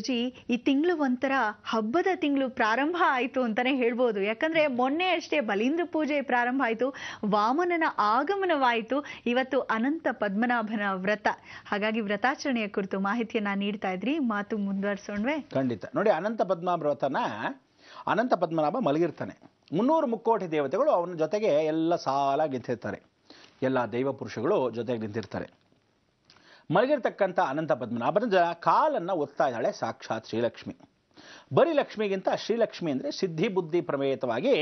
ಗುರುಜಿ, ಈ ತಿಂಗಳು ಒಂಥರ ಹಬ್ಬದ ತಿಂಗಳು ಪ್ರಾರಂಭ ಆಯಿತು ಅಂತಾನೆ ಹೇಳ್ಬೋದು. ಯಾಕಂದ್ರೆ ಮೊನ್ನೆ ಅಷ್ಟೇ ಬಲೀಂದ್ರ ಪೂಜೆ ಪ್ರಾರಂಭ ಆಯಿತು, ವಾಮನನ ಆಗಮನವಾಯಿತು, ಇವತ್ತು ಅನಂತ ಪದ್ಮನಾಭನ ವ್ರತ. ಹಾಗಾಗಿ ವ್ರತಾಚರಣೆಯ ಕುರಿತು ಮಾಹಿತಿಯನ್ನ ನೀಡ್ತಾ ಇದ್ರಿ, ಮಾತು ಮುಂದುವರಿಸೋಣವೇ? ಖಂಡಿತ. ನೋಡಿ, ಅನಂತ ಪದ್ಮನಾಭ ವ್ರತನ ಅನಂತ ಪದ್ಮನಾಭ ಮಲಗಿರ್ತಾನೆ. 300 ಮುಕ್ಕೋಟಿ ದೇವತೆಗಳು ಅವನ ಜೊತೆಗೆ ಎಲ್ಲ ಸಾಲಾಗಿ ನಿಂತಿರ್ತಾರೆ. ಎಲ್ಲ ದೈವ ಪುರುಷಗಳು ಜೊತೆಗೆ ನಿಂತಿರ್ತಾರೆ. ಮಲಗಿರ್ತಕ್ಕಂಥ ಅನಂತ ಪದ್ಮನಾಭನ ಕಾಲನ್ನು ಒತ್ತಾ ಇದ್ದಾಳೆ ಸಾಕ್ಷಾತ್ ಶ್ರೀಲಕ್ಷ್ಮಿ. ಬರೀ ಲಕ್ಷ್ಮಿಗಿಂತ ಶ್ರೀಲಕ್ಷ್ಮಿ ಅಂದರೆ ಸಿದ್ಧಿ ಬುದ್ಧಿ ಪ್ರಮೇಯತವಾಗಿ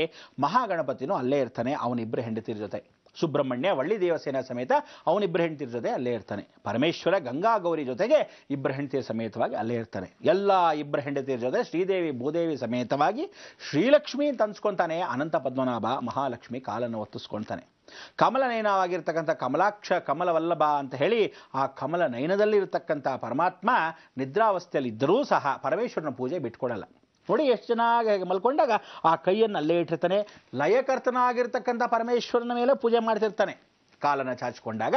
ಮಹಾಗಣಪತಿನೂ ಅಲ್ಲೇ ಇರ್ತಾನೆ, ಅವನಿಬ್ಬರು ಹೆಂಡತಿರ ಜೊತೆ. ಸುಬ್ರಹ್ಮಣ್ಯ ವಳ್ಳಿ ದೇವಸೇನ ಸಮೇತ ಅವನಿಬ್ಬರು ಹೆಂಡತಿರ ಜೊತೆ ಅಲ್ಲೇ ಇರ್ತಾನೆ. ಪರಮೇಶ್ವರ ಗಂಗಾ ಗೌರಿ ಜೊತೆಗೆ ಇಬ್ಬರು ಹೆಂಡತಿಯರ ಸಮೇತವಾಗಿ ಅಲ್ಲೇ ಇರ್ತಾನೆ. ಎಲ್ಲ ಇಬ್ಬರು ಹೆಂಡತಿಯರ ಜೊತೆ ಶ್ರೀದೇವಿ ಭೂದೇವಿ ಸಮೇತವಾಗಿ ಶ್ರೀಲಕ್ಷ್ಮಿ ಅಂತ ಅನ್ಸ್ಕೊತಾನೆ ಅನಂತ ಪದ್ಮನಾಭ. ಮಹಾಲಕ್ಷ್ಮಿ ಕಾಲನ್ನು ಒತ್ತಿಸ್ಕೊಳ್ತಾನೆ. ಕಮಲ ನಯನವಾಗಿರ್ತಕ್ಕಂಥ ಕಮಲಾಕ್ಷ ಕಮಲವಲ್ಲಭ ಅಂತ ಹೇಳಿ ಆ ಕಮಲ ನಯನದಲ್ಲಿರ್ತಕ್ಕಂಥ ಪರಮಾತ್ಮ ನಿದ್ರಾವಸ್ಥೆಯಲ್ಲಿ ಇದ್ದರೂ ಸಹ ಪರಮೇಶ್ವರನ ಪೂಜೆ ಬಿಟ್ಕೊಡಲ್ಲ. ನೋಡಿ, ಎಷ್ಟು ಚೆನ್ನಾಗಿ ಮಲ್ಕೊಂಡಾಗ ಆ ಕೈಯನ್ನು ಅಲ್ಲೇ ಇಟ್ಟಿರ್ತಾನೆ. ಲಯಕರ್ತನಾಗಿರ್ತಕ್ಕಂಥ ಪರಮೇಶ್ವರನ ಮೇಲೆ ಪೂಜೆ ಮಾಡ್ತಿರ್ತಾನೆ. ಕಾಲನ್ನು ಚಾಚಿಕೊಂಡಾಗ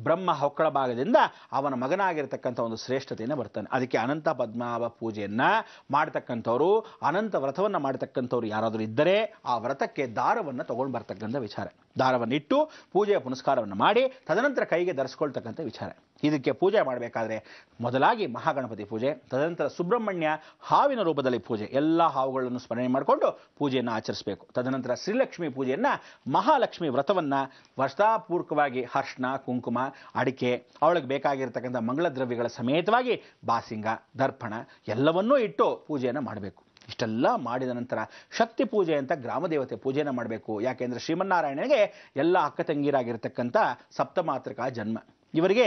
ಬ್ರಹ್ಮ ಹೊಕ್ಕಳ ಭಾಗದಿಂದ ಅವನ ಮಗನಾಗಿರ್ತಕ್ಕಂಥ ಒಂದು ಶ್ರೇಷ್ಠತೆಯನ್ನು ಬರ್ತಾನೆ. ಅದಕ್ಕೆ ಅನಂತ ಪದ್ಮನಾಭ ಪೂಜೆಯನ್ನು ಮಾಡ್ತಕ್ಕಂಥವ್ರು, ಅನಂತ ವ್ರತವನ್ನು ಮಾಡ್ತಕ್ಕಂಥವ್ರು ಯಾರಾದರೂ ಇದ್ದರೆ ಆ ವ್ರತಕ್ಕೆ ದಾರವನ್ನು ತಗೊಂಡು ಬರ್ತಕ್ಕಂಥ ವಿಚಾರ. ದಾರವನ್ನು ಇಟ್ಟು ಪೂಜೆಯ ಪುನಸ್ಕಾರವನ್ನು ಮಾಡಿ ತದನಂತರ ಕೈಗೆ ಧರಿಸ್ಕೊಳ್ತಕ್ಕಂಥ ವಿಚಾರ. ಇದಕ್ಕೆ ಪೂಜೆ ಮಾಡಬೇಕಾದ್ರೆ ಮೊದಲಾಗಿ ಮಹಾಗಣಪತಿ ಪೂಜೆ, ತದನಂತರ ಸುಬ್ರಹ್ಮಣ್ಯ ಹಾವಿನ ರೂಪದಲ್ಲಿ ಪೂಜೆ, ಎಲ್ಲ ಹಾವುಗಳನ್ನು ಸ್ಮರಣೆ ಮಾಡಿಕೊಂಡು ಪೂಜೆಯನ್ನು ಆಚರಿಸಬೇಕು. ತದನಂತರ ಶ್ರೀಲಕ್ಷ್ಮಿ ಪೂಜೆಯನ್ನು, ಮಹಾಲಕ್ಷ್ಮಿ ವ್ರತವನ್ನು ವರ್ಷಾಪೂರ್ವಕವಾಗಿ ಅರ್ಶಿನ ಕುಂಕುಮ ಅಡಿಕೆ ಅವಳಿಗೆ ಬೇಕಾಗಿರ್ತಕ್ಕಂಥ ಮಂಗಳ ದ್ರವ್ಯಗಳ ಸಮೇತವಾಗಿ ಬಾಸಿಂಗ ದರ್ಪಣ ಎಲ್ಲವನ್ನೂ ಇಟ್ಟು ಪೂಜೆಯನ್ನು ಮಾಡಬೇಕು. ಇಷ್ಟೆಲ್ಲ ಮಾಡಿದ ನಂತರ ಶಕ್ತಿ ಪೂಜೆ ಅಂತ ಗ್ರಾಮದೇವತೆ ಪೂಜೆಯನ್ನು ಮಾಡಬೇಕು. ಯಾಕೆಂದರೆ ಶ್ರೀಮನ್ನಾರಾಯಣನಿಗೆ ಎಲ್ಲ ಅಕ್ಕ ತಂಗಿರಾಗಿರ್ತಕ್ಕಂಥ ಸಪ್ತಮಾತೃಕ ಜನ್ಮ. ಇವರಿಗೆ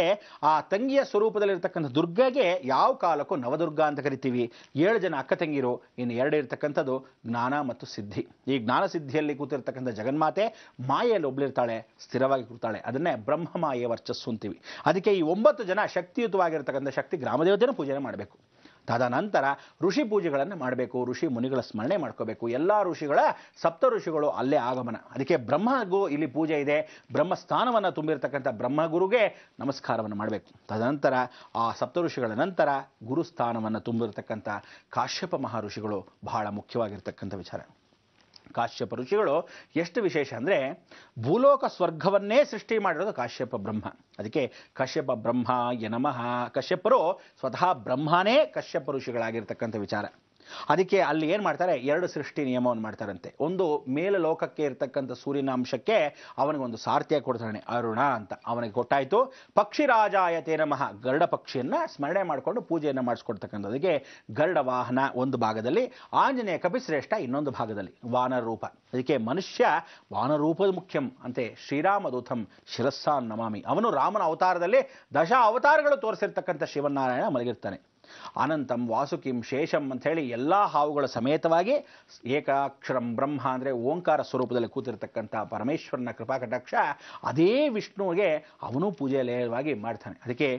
ಆ ತಂಗಿಯ ಸ್ವರೂಪದಲ್ಲಿರ್ತಕ್ಕಂಥ ದುರ್ಗಾಗೆ ಯಾವ ಕಾಲಕ್ಕೂ ನವದುರ್ಗ ಅಂತ ಕರಿತೀವಿ. 7 ಜನ ಅಕ್ಕ ತಂಗಿರು, ಇನ್ನು 2 ಇರ್ತಕ್ಕಂಥದ್ದು ಜ್ಞಾನ ಮತ್ತು ಸಿದ್ಧಿ. ಈ ಜ್ಞಾನ ಸಿದ್ಧಿಯಲ್ಲಿ ಕೂತಿರ್ತಕ್ಕಂಥ ಜಗನ್ಮಾತೆ ಮಾಯೆಯಲ್ಲಿ ಒಬ್ಳಿರ್ತಾಳೆ, ಸ್ಥಿರವಾಗಿ ಕೂರ್ತಾಳೆ. ಅದನ್ನೇ ಬ್ರಹ್ಮ ಮಾಯೆ ವರ್ಚಸ್ಸು ಅಂತೀವಿ. ಅದಕ್ಕೆ ಈ 9 ಜನ ಶಕ್ತಿಯುತವಾಗಿರ್ತಕ್ಕಂಥ ಶಕ್ತಿ ಗ್ರಾಮದೇವತೆನ ಪೂಜೆ ಮಾಡಬೇಕು. ತದನಂತರ ಋಷಿ ಪೂಜೆಗಳನ್ನು ಮಾಡಬೇಕು. ಋಷಿ ಮುನಿಗಳ ಸ್ಮರಣೆ ಮಾಡ್ಕೋಬೇಕು. ಎಲ್ಲ ಋಷಿಗಳ ಸಪ್ತ ಋಷಿಗಳು ಅಲ್ಲೇ ಆಗಮನ. ಅದಕ್ಕೆ ಬ್ರಹ್ಮಗೂ ಇಲ್ಲಿ ಪೂಜೆ ಇದೆ. ಬ್ರಹ್ಮಸ್ಥಾನವನ್ನು ತುಂಬಿರ್ತಕ್ಕಂಥ ಬ್ರಹ್ಮಗುರುಗೆ ನಮಸ್ಕಾರವನ್ನು ಮಾಡಬೇಕು. ತದನಂತರ ಆ ಸಪ್ತ ಋಷಿಗಳ ನಂತರ ಗುರುಸ್ಥಾನವನ್ನು ತುಂಬಿರ್ತಕ್ಕಂಥ ಕಾಶ್ಯಪ ಮಹರ್ಷಿಗಳು ಬಹಳ ಮುಖ್ಯವಾಗಿರ್ತಕ್ಕಂಥ ವಿಚಾರ. ಕಾಶ್ಯಪ ಋಷಿಗಳು ಎಷ್ಟು ವಿಶೇಷ ಅಂದರೆ ಭೂಲೋಕ ಸ್ವರ್ಗವನ್ನೇ ಸೃಷ್ಟಿ ಮಾಡಿರೋದು ಕಾಶ್ಯಪ ಬ್ರಹ್ಮ. ಅದಕ್ಕೆ ಕಶ್ಯಪ ಬ್ರಹ್ಮ ಯನಮಃ. ಕಶ್ಯಪರು ಸ್ವತಃ ಬ್ರಹ್ಮನೇ ಕಶ್ಯಪ ಋಷಿಗಳಾಗಿರ್ತಕ್ಕಂಥ ವಿಚಾರ. ಅದಕ್ಕೆ ಅಲ್ಲಿ ಏನು ಮಾಡ್ತಾರೆ, 2 ಸೃಷ್ಟಿ ನಿಯಮವನ್ನು ಮಾಡ್ತಾರಂತೆ. ಒಂದು ಮೇಲೆ ಲೋಕಕ್ಕೆ ಇರ್ತಕ್ಕಂಥ ಸೂರ್ಯನ ಅಂಶಕ್ಕೆ ಅವನಿಗೊಂದು ಸಾರಥ್ಯ ಕೊಡ್ತಾನೆ, ಅರುಣ ಅಂತ. ಅವನಿಗೆ ಕೊಟ್ಟಾಯಿತು. ಪಕ್ಷಿರಾಜಾಯತೆ ನಮಃ, ಗರುಡ ಪಕ್ಷಿಯನ್ನು ಸ್ಮರಣೆ ಮಾಡಿಕೊಂಡು ಪೂಜೆಯನ್ನು ಮಾಡಿಸ್ಕೊಡ್ತಕ್ಕಂಥದಕ್ಕೆ ಗರುಡ ವಾಹನ ಒಂದು ಭಾಗದಲ್ಲಿ, ಆಂಜನೇಯ ಕಪಿಶ್ರೇಷ್ಠ ಇನ್ನೊಂದು ಭಾಗದಲ್ಲಿ, ವಾನರ ರೂಪ. ಅದಕ್ಕೆ ಮನುಷ್ಯ ವಾನರೂಪದ ಮುಖ್ಯಂ ಅಂತೆ. ಶ್ರೀರಾಮದೂತಂ ಶಿರಸ್ಸಾನ್ ನಮಾಮಿ. ಅವನು ರಾಮನ ಅವತಾರದಲ್ಲಿ 10 ಅವತಾರಗಳು ತೋರಿಸಿರ್ತಕ್ಕಂಥ ಶಿವನಾರಾಯಣ ಮಲಗಿರ್ತಾನೆ. ಅನಂತಂ ವಾಸುಕಿಂ ಶೇಷಂ ಅಂತ ಹೇಳಿ ಎಲ್ಲ ಹಾವುಗಳ ಸಮೇತವಾಗಿ ಏಕಾಕ್ಷರಂ ಬ್ರಹ್ಮ ಅಂದರೆ ಓಂಕಾರ ಸ್ವರೂಪದಲ್ಲಿ ಕೂತಿರ್ತಕ್ಕಂಥ ಪರಮೇಶ್ವರನ ಕೃಪಾ ಕಟಾಕ್ಷ ಅದೇ ವಿಷ್ಣುವಿಗೆ ಅವನು ಪೂಜೆಯವಾಗಿ ಮಾಡ್ತಾನೆ. ಅದಕ್ಕೆ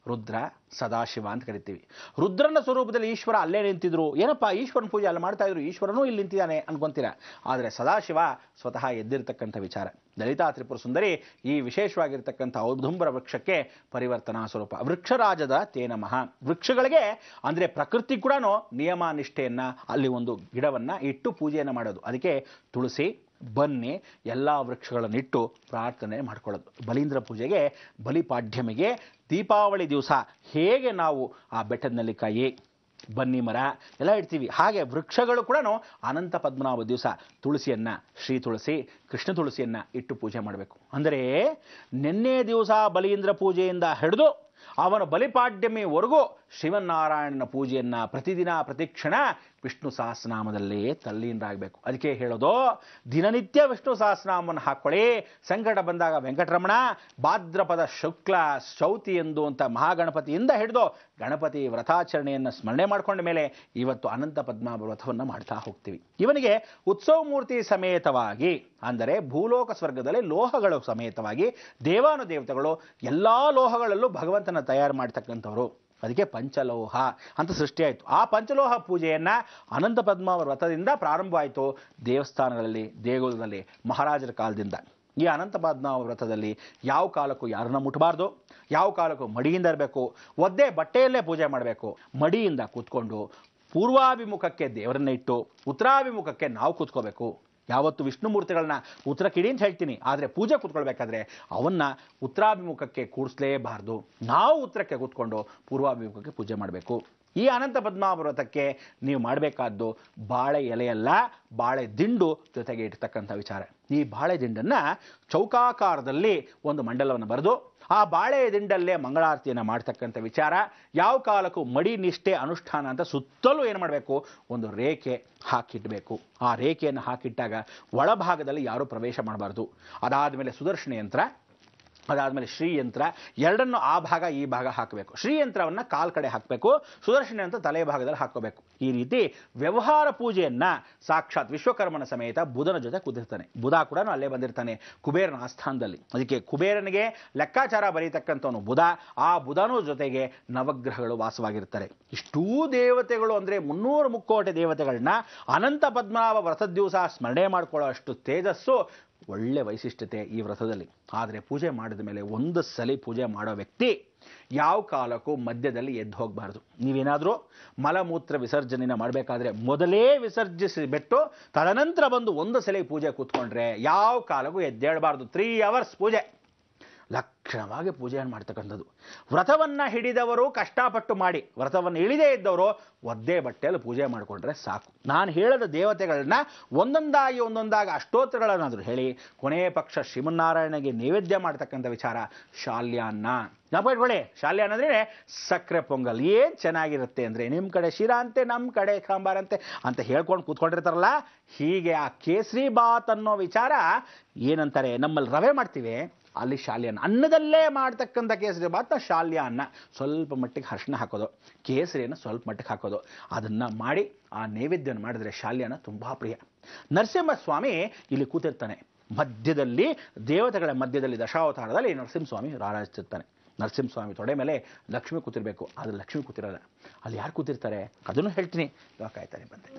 ರುದ್ರ ಸದಾಶಿವ ಅಂತ ಕರಿತೀವಿ. ರುದ್ರನ ಸ್ವರೂಪದಲ್ಲಿ ಈಶ್ವರ ಅಲ್ಲೇ ನಿಂತಿದ್ರು. ಏನಪ್ಪ ಈಶ್ವರನ ಪೂಜೆ ಅಲ್ಲಿ ಮಾಡ್ತಾ ಇದ್ರು, ಈಶ್ವರನೂ ಇಲ್ಲಿ ನಿಂತಿದ್ದಾನೆ ಅನ್ಕೊಂತೀರ. ಆದರೆ ಸದಾಶಿವ ಸ್ವತಃ ಎದ್ದಿರ್ತಕ್ಕಂಥ ವಿಚಾರ. ಲಲಿತಾ ತ್ರಿಪುರ ಸುಂದರಿ ಈ ವಿಶೇಷವಾಗಿರ್ತಕ್ಕಂಥ ಔದುಂಬರ ವೃಕ್ಷಕ್ಕೆ ಪರಿವರ್ತನಾ ಸ್ವರೂಪ. ವೃಕ್ಷರಾಜದ ತೇ ನಮಃ. ವೃಕ್ಷಗಳಿಗೆ ಅಂದರೆ ಪ್ರಕೃತಿ ಕೂಡ ನಿಯಮ ನಿಷ್ಠೆಯನ್ನು ಅಲ್ಲಿ ಒಂದು ಗಿಡವನ್ನು ಇಟ್ಟು ಪೂಜೆಯನ್ನು ಮಾಡೋದು. ಅದಕ್ಕೆ ತುಳಸಿ ಬನ್ನಿ ಎಲ್ಲ ವೃಕ್ಷಗಳನ್ನಿಟ್ಟು ಪ್ರಾರ್ಥನೆ ಮಾಡ್ಕೊಳ್ಳೋದು. ಬಲೀಂದ್ರ ಪೂಜೆಗೆ ಬಲಿಪಾಡ್ಯಮಿಗೆ ದೀಪಾವಳಿ ದಿವಸ ಹೇಗೆ ನಾವು ಆ ಬೆಟ್ಟದ ನೆಲ್ಲಿಕಾಯಿ ಬನ್ನಿ ಮರ ಎಲ್ಲ ಇಡ್ತೀವಿ, ಹಾಗೆ ವೃಕ್ಷಗಳು ಕೂಡ ಅನಂತ ಪದ್ಮನಾಭ ದಿವಸ ತುಳಸಿಯನ್ನು, ಶ್ರೀ ತುಳಸಿ ಕೃಷ್ಣ ತುಳಸಿಯನ್ನು ಇಟ್ಟು ಪೂಜೆ ಮಾಡಬೇಕು. ಅಂದರೆ ನಿನ್ನೆ ದಿವಸ ಬಲೀಂದ್ರ ಪೂಜೆಯಿಂದ ಹಿಡಿದು ಅವನ ಬಲಿಪಾಡ್ಯಮಿವರೆಗೂ ಶ್ರೀಮನ್ನಾರಾಯಣನ ಪೂಜೆಯನ್ನು ಪ್ರತಿದಿನ ಪ್ರತಿಕ್ಷಣ ವಿಷ್ಣು ಸಹಸ್ರನಾಮದಲ್ಲಿ ತಲ್ಲೀನರಾಗಬೇಕು. ಅದಕ್ಕೆ ಹೇಳೋದು, ದಿನನಿತ್ಯ ವಿಷ್ಣು ಸಹಸ್ರನಾಮವನ್ನು ಹಾಕ್ಕೊಳ್ಳಿ. ಸಂಕಟ ಬಂದಾಗ ವೆಂಕಟರಮಣ, ಭಾದ್ರಪದ ಶುಕ್ಲ ಚೌತಿ ಎಂದು ಅಂತ ಮಹಾಗಣಪತಿಯಿಂದ ಹಿಡಿದು ಗಣಪತಿ ವ್ರತಾಚರಣೆಯನ್ನು ಸ್ಮರಣೆ ಮಾಡಿಕೊಂಡ ಮೇಲೆ ಇವತ್ತು ಅನಂತ ಪದ್ಮನಾಭ ವ್ರತವನ್ನು ಮಾಡ್ತಾ ಹೋಗ್ತೀವಿ. ಇವನಿಗೆ ಉತ್ಸವ ಮೂರ್ತಿ ಸಮೇತವಾಗಿ ಅಂದರೆ ಭೂಲೋಕ ಸ್ವರ್ಗದಲ್ಲಿ ಲೋಹಗಳು ಸಮೇತವಾಗಿ ದೇವಾನುದೇವತೆಗಳು ಎಲ್ಲ ಲೋಹಗಳಲ್ಲೂ ಭಗವಂತನ ತಯಾರು ಮಾಡ್ತಕ್ಕಂಥವ್ರು. ಅದಕ್ಕೆ ಪಂಚಲೋಹ ಅಂತ ಸೃಷ್ಟಿಯಾಯಿತು. ಆ ಪಂಚಲೋಹ ಪೂಜೆಯನ್ನು ಅನಂತ ಪದ್ಮನಾಭ ವ್ರತದಿಂದ ಪ್ರಾರಂಭವಾಯಿತು. ದೇವಸ್ಥಾನಗಳಲ್ಲಿ ದೇಗುಲದಲ್ಲಿ ಮಹಾರಾಜರ ಕಾಲದಿಂದ ಈ ಅನಂತ ಪದ್ಮನಾಭ ವ್ರತದಲ್ಲಿ ಯಾವ ಕಾಲಕ್ಕೂ ಯಾರನ್ನ ಮುಟ್ಟಬಾರ್ದು, ಯಾವ ಕಾಲಕ್ಕೂ ಮಡಿಯಿಂದ ಇರಬೇಕು, ಒದ್ದೆ ಬಟ್ಟೆಯಲ್ಲೇ ಪೂಜೆ ಮಾಡಬೇಕು. ಮಡಿಯಿಂದ ಕೂತ್ಕೊಂಡು ಪೂರ್ವಾಭಿಮುಖಕ್ಕೆ ದೇವರನ್ನ ಇಟ್ಟು ಉತ್ತರಾಭಿಮುಖಕ್ಕೆ ನಾವು ಕೂತ್ಕೋಬೇಕು. ಯಾವತ್ತು ವಿಷ್ಣು ಮೂರ್ತಿಗಳನ್ನ ಉತ್ತರಕ್ಕಿಡಿ ಅಂತ ಹೇಳ್ತೀನಿ, ಆದರೆ ಪೂಜೆ ಕೂತ್ಕೊಳ್ಬೇಕಾದ್ರೆ ಅವನ್ನ ಉತ್ತರಾಭಿಮುಖಕ್ಕೆ ಕೂಡಿಸ್ಲೇಬಾರ್ದು. ನಾವು ಉತ್ತರಕ್ಕೆ ಕೂತ್ಕೊಂಡು ಪೂರ್ವಾಭಿಮುಖಕ್ಕೆ ಪೂಜೆ ಮಾಡಬೇಕು. ಈ ಅನಂತ ಪದ್ಮನಾಭ ವ್ರತಕ್ಕೆ ನೀವು ಮಾಡಬೇಕಾದ್ದು ಬಾಳೆ ಎಲೆಯಲ್ಲ, ಬಾಳೆ ದಿಂಡು ಜೊತೆಗೆ ಇರ್ತಕ್ಕಂಥ ವಿಚಾರ. ಈ ಬಾಳೆ ದಿಂಡನ್ನು ಚೌಕಾಕಾರದಲ್ಲಿ ಒಂದು ಮಂಡಲವನ್ನು ಬರೆದು ಆ ಬಾಳೆ ದಿಂಡಲ್ಲೇ ಮಂಗಳಾರತಿಯನ್ನು ಮಾಡ್ತಕ್ಕಂಥ ವಿಚಾರ. ಯಾವ ಕಾಲಕ್ಕೂ ಮಡಿ ನಿಷ್ಠೆ ಅನುಷ್ಠಾನ ಅಂತ ಸುತ್ತಲೂ ಏನು ಮಾಡಬೇಕು, ಒಂದು ರೇಖೆ ಹಾಕಿಡಬೇಕು. ಆ ರೇಖೆಯನ್ನು ಹಾಕಿಟ್ಟಾಗ ಒಳಭಾಗದಲ್ಲಿ ಯಾರೂ ಪ್ರವೇಶ ಮಾಡಬಾರ್ದು. ಅದಾದ ಮೇಲೆ ಸುದರ್ಶನ ಯಂತ್ರ, ಅದಾದಮೇಲೆ ಶ್ರೀಯಂತ್ರ, ಎರಡನ್ನು ಆ ಭಾಗ ಈ ಭಾಗ ಹಾಕಬೇಕು. ಶ್ರೀಯಂತ್ರವನ್ನು ಕಾಲ್ ಕಡೆ ಹಾಕಬೇಕು, ಸುದರ್ಶನ ಯಂತ್ರ ತಲೆ ಭಾಗದಲ್ಲಿ ಹಾಕೋಬೇಕು. ಈ ರೀತಿ ವ್ಯವಹಾರ ಪೂಜೆಯನ್ನು ಸಾಕ್ಷಾತ್ ವಿಶ್ವಕರ್ಮನ ಸಮೇತ ಬುಧನ ಜೊತೆ ಕೂತಿರ್ತಾನೆ. ಬುಧ ಕೂಡ ಅಲ್ಲೇ ಬಂದಿರ್ತಾನೆ ಕುಬೇರನ ಆಸ್ಥಾನದಲ್ಲಿ. ಅದಕ್ಕೆ ಕುಬೇರನಿಗೆ ಲೆಕ್ಕಾಚಾರ ಬರೀತಕ್ಕಂಥವನು ಬುಧ. ಆ ಬುಧನೂ ಜೊತೆಗೆ ನವಗ್ರಹಗಳು ವಾಸವಾಗಿರ್ತಾರೆ. ಇಷ್ಟೂ ದೇವತೆಗಳು ಅಂದರೆ 300 ಮುಕ್ಕೋಟಿ ದೇವತೆಗಳನ್ನ ಅನಂತ ಪದ್ಮನಾಭ ವ್ರತದ ದಿವಸ ಸ್ಮರಣೆ ಮಾಡ್ಕೊಳ್ಳೋ ಅಷ್ಟು ತೇಜಸ್ಸು, ಒಳ್ಳೆ ವೈಶಿಷ್ಟ್ಯತೆ ಈ ವ್ರತದಲ್ಲಿ. ಆದರೆ ಪೂಜೆ ಮಾಡಿದ ಮೇಲೆ ಒಂದು ಸಲ ಪೂಜೆ ಮಾಡೋ ವ್ಯಕ್ತಿ ಯಾವ ಕಾಲಕ್ಕೂ ಮಧ್ಯದಲ್ಲಿ ಎದ್ದು ಹೋಗಬಾರ್ದು. ನೀವೇನಾದರೂ ಮಲಮೂತ್ರ ವಿಸರ್ಜನೆನ ಮಾಡಬೇಕಾದ್ರೆ ಮೊದಲೇ ವಿಸರ್ಜಿಸಿ ಬಿಟ್ಟು ತದನಂತರ ಬಂದು ಒಂದು ಸಲ ಪೂಜೆ ಕೂತ್ಕೊಂಡ್ರೆ ಯಾವ ಕಾಲಕ್ಕೂ ಎದ್ದೇಳಬಾರ್ದು. 3 hours ಪೂಜೆ ಲಕ್ಷಣವಾಗಿ ಪೂಜೆಯನ್ನು ಮಾಡ್ತಕ್ಕಂಥದ್ದು. ವ್ರತವನ್ನು ಹಿಡಿದವರು ಕಷ್ಟಪಟ್ಟು ಮಾಡಿ, ವ್ರತವನ್ನು ಇಳಿದೇ ಇದ್ದವರು ಒದ್ದೇ ಬಟ್ಟೆಯಲ್ಲಿ ಪೂಜೆ ಮಾಡಿಕೊಂಡ್ರೆ ಸಾಕು. ನಾನು ಹೇಳಿದ ದೇವತೆಗಳನ್ನ ಒಂದೊಂದಾಗಿ ಅಷ್ಟೋತ್ತರಗಳನ್ನಾದರೂ ಹೇಳಿ ಕೊನೆಯ ಪಕ್ಷ ಶ್ರೀಮನ್ನಾರಾಯಣಗೆ ನೈವೇದ್ಯ ಮಾಡ್ತಕ್ಕಂಥ ವಿಚಾರ ಶಾಲ್ಯಾನ್ನ. ನೆನಪಿಟ್ಕೊಳ್ಳಿ, ಶಾಲ್ಯಾನ್ನ ಅಂದರೆ ಸಕ್ಕರೆ ಪೊಂಗಲ್. ಏನು ಚೆನ್ನಾಗಿರುತ್ತೆ ಅಂದರೆ, ನಿಮ್ಮ ಕಡೆ ಶಿರಾ ಅಂತೆ, ನಮ್ಮ ಕಡೆ ಸಾಂಬಾರಂತೆ ಅಂತ ಹೇಳ್ಕೊಂಡು ಕೂತ್ಕೊಂಡಿರ್ತಾರಲ್ಲ, ಹೀಗೆ ಆ ಕೇಸರಿ ಬಾತ್ ಅನ್ನೋ ವಿಚಾರ ಏನಂತಾರೆ, ನಮ್ಮಲ್ಲಿ ರವೆ ಮಾಡ್ತೀವಿ, ಅಲ್ಲಿ ಶಾಲ್ಯಾನ್ನ. ಅನ್ನದಲ್ಲೇ ಮಾಡ್ತಕ್ಕಂಥ ಕೇಸರಿ ಬಾತ್ ಶಾಲ್ಯಾನ್ನ. ಸ್ವಲ್ಪ ಮಟ್ಟಿಗೆ ಅರಿಶಿನ ಹಾಕೋದು, ಕೇಸರಿಯನ್ನು ಸ್ವಲ್ಪ ಮಟ್ಟಿಗೆ ಹಾಕೋದು, ಅದನ್ನು ಮಾಡಿ ಆ ನೈವೇದ್ಯವನ್ನು ಮಾಡಿದ್ರೆ ಶಾಲ್ಯಾನ್ನ ತುಂಬ ಪ್ರಿಯ. ನರಸಿಂಹಸ್ವಾಮಿ ಇಲ್ಲಿ ಕೂತಿರ್ತಾನೆ ಮಧ್ಯದಲ್ಲಿ, ದೇವತೆಗಳ ಮಧ್ಯದಲ್ಲಿ ದಶಾವತಾರದಲ್ಲಿ ನರಸಿಂಹಸ್ವಾಮಿ ರಾರಾಜಿಸ್ತಿರ್ತಾನೆ. ನರಸಿಂಹಸ್ವಾಮಿ ತೊಡೆ ಮೇಲೆ ಲಕ್ಷ್ಮಿ ಕೂತಿರ್ಬೇಕು, ಆದರೆ ಲಕ್ಷ್ಮಿ ಕೂತಿರಲ್ಲ. ಅಲ್ಲಿ ಯಾರು ಕೂತಿರ್ತಾರೆ ಅದನ್ನು ಹೇಳ್ತೀನಿ, ಇವಾಗ ಕಾಯ್ತಾನೆ ಬಂದೆ.